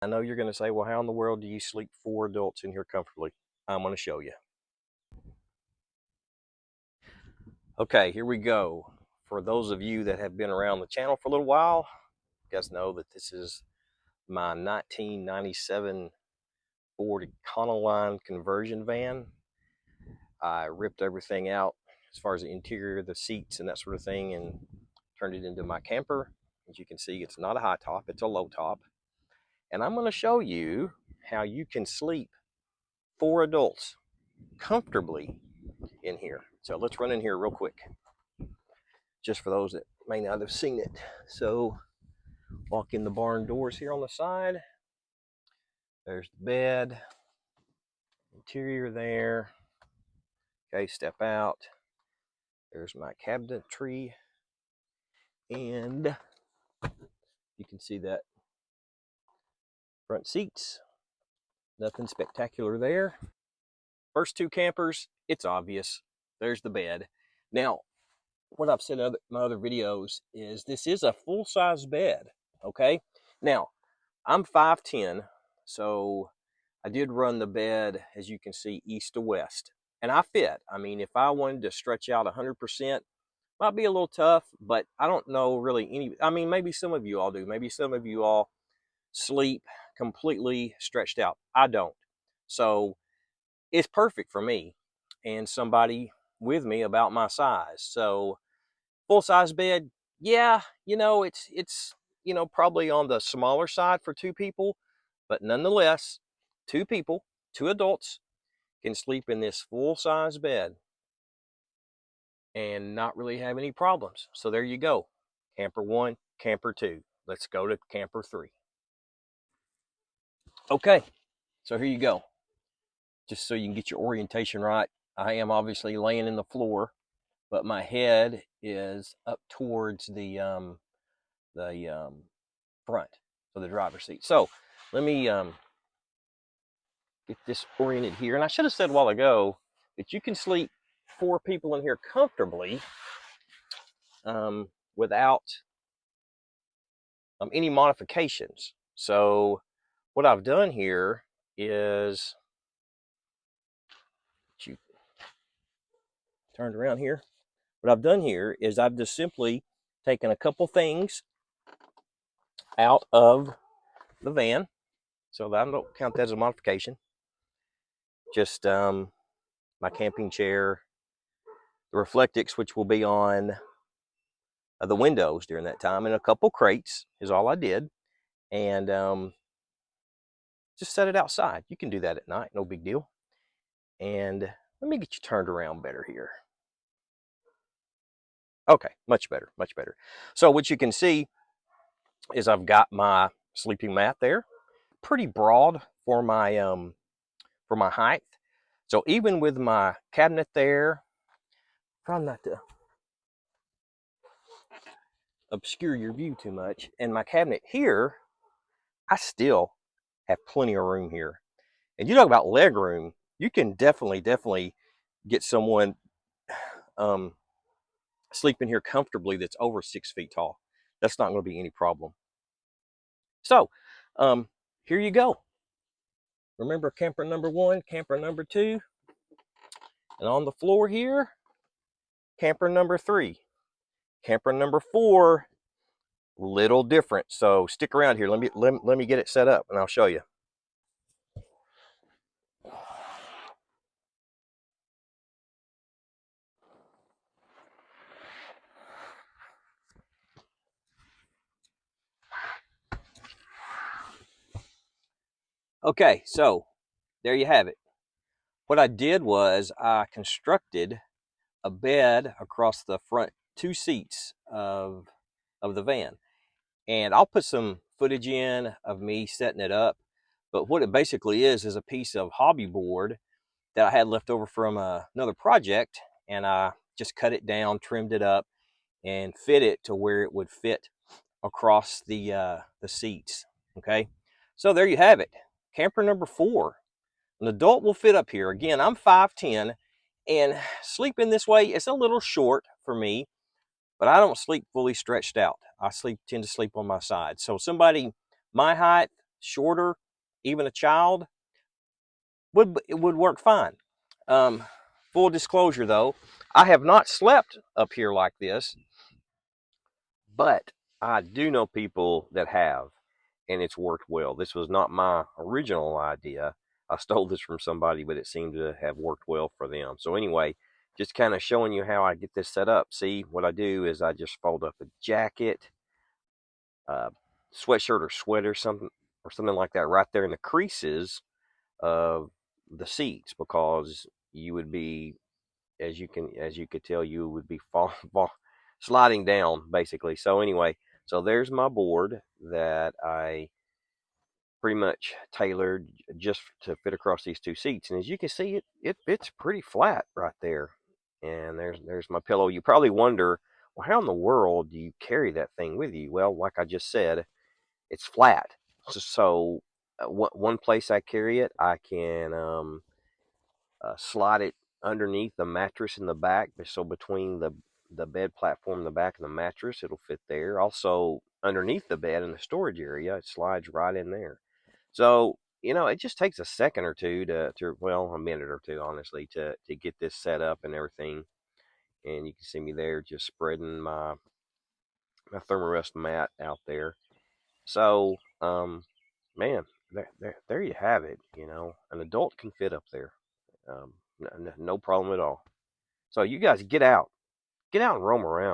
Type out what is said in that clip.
I know you're going to say, well, how in the world do you sleep 4 adults in here comfortably? I'm going to show you. Okay, here we go. For those of you that have been around the channel for a little while, you guys know that this is my 1997 Ford Econoline conversion van. I ripped everything out as far as the interior, the seats and that sort of thing, and turned it into my camper. As you can see, it's not a high top, it's a low top. And I'm going to show you how you can sleep 4 adults comfortably in here. So let's run in here real quick, just for those that may not have seen it. So walk in the barn doors here on the side. There's the bed, interior there. Okay, step out. There's my cabinetry, and you can see that front seats. Nothing spectacular there. First 2 campers, it's obvious. There's the bed. Now, what I've said in my other videos is this is a full-size bed, okay? Now, I'm 5'10", so I did run the bed, as you can see, east to west. And I fit. I mean, if I wanted to stretch out 100%, might be a little tough, but I don't know really any. I mean, maybe some of you all do. Maybe some of you all sleep completely stretched out. I don't. So it's perfect for me and somebody with me about my size. So full-size bed, yeah, it's probably on the smaller side for 2 people, but nonetheless, 2 people, 2 adults can sleep in this full-size bed and not really have any problems. So there you go. Camper 1, camper 2. Let's go to camper 3. Okay, so here you go. Just so you can get your orientation right, I am obviously laying in the floor, but my head is up towards the front of the driver's seat. So let me get this oriented here. And I should have said a while ago that you can sleep 4 people in here comfortably without any modifications. So what I've done here is, you turned around here. What I've done here is I've just simply taken a couple things out of the van. So I don't count that as a modification. Just my camping chair, the Reflectix, which will be on the windows during that time, and a couple crates is all I did. And just set it outside. You can do that at night, no big deal. And let me get you turned around better here. Okay, much better, much better. So what you can see is I've got my sleeping mat there, pretty broad for my height. So even with my cabinet there, try not to obscure your view too much, and my cabinet here, I still have plenty of room here. And you talk about leg room, you can definitely get someone sleeping here comfortably that's over 6 feet tall. That's not going to be any problem. So here you go. Remember camper number 1, camper number 2, and on the floor here, camper number 3. Camper number 4, little different. So stick around here. Let me get it set up and I'll show you. Okay, so there you have it. What I did was I constructed a bed across the front 2 seats of the van. And I'll put some footage in of me setting it up. But what it basically is a piece of hobby board that I had left over from another project. And I just cut it down, trimmed it up, and fit it to where it would fit across the seats. Okay, so there you have it. Camper number 4. An adult will fit up here. Again, I'm 5'10", and sleeping this way, it's a little short for me, but I don't sleep fully stretched out. I tend to sleep on my side. So somebody my height, shorter, even a child, it would work fine. Um, Full disclosure though, I have not slept up here like this, but I do know people that have, and it's worked well. This was not my original idea. I stole this from somebody, but it seemed to have worked well for them. So anyway, just kind of showing you how I get this set up. See, what I do is I just fold up a jacket, uh, sweatshirt or sweater, something like that, right there in the creases of the seats, because you would be, as you could tell, you would be sliding down basically. So anyway, so there's my board that I pretty much tailored just to fit across these two seats, and as you can see, it fits pretty flat right there. And there's my pillow. You probably wonder, well, how in the world do you carry that thing with you? Well, like I just said, it's flat. One place I carry it, I can slide it underneath the mattress in the back. So between the bed platform in the back and the mattress, it'll fit there. Also underneath the bed in the storage area, it slides right in there. So it just takes a second or two to well, a minute or two, honestly, to get this set up and everything. And you can see me there just spreading my thermarest mat out there. So man, there you have it. An adult can fit up there. No problem at all. So you guys get out and roam around.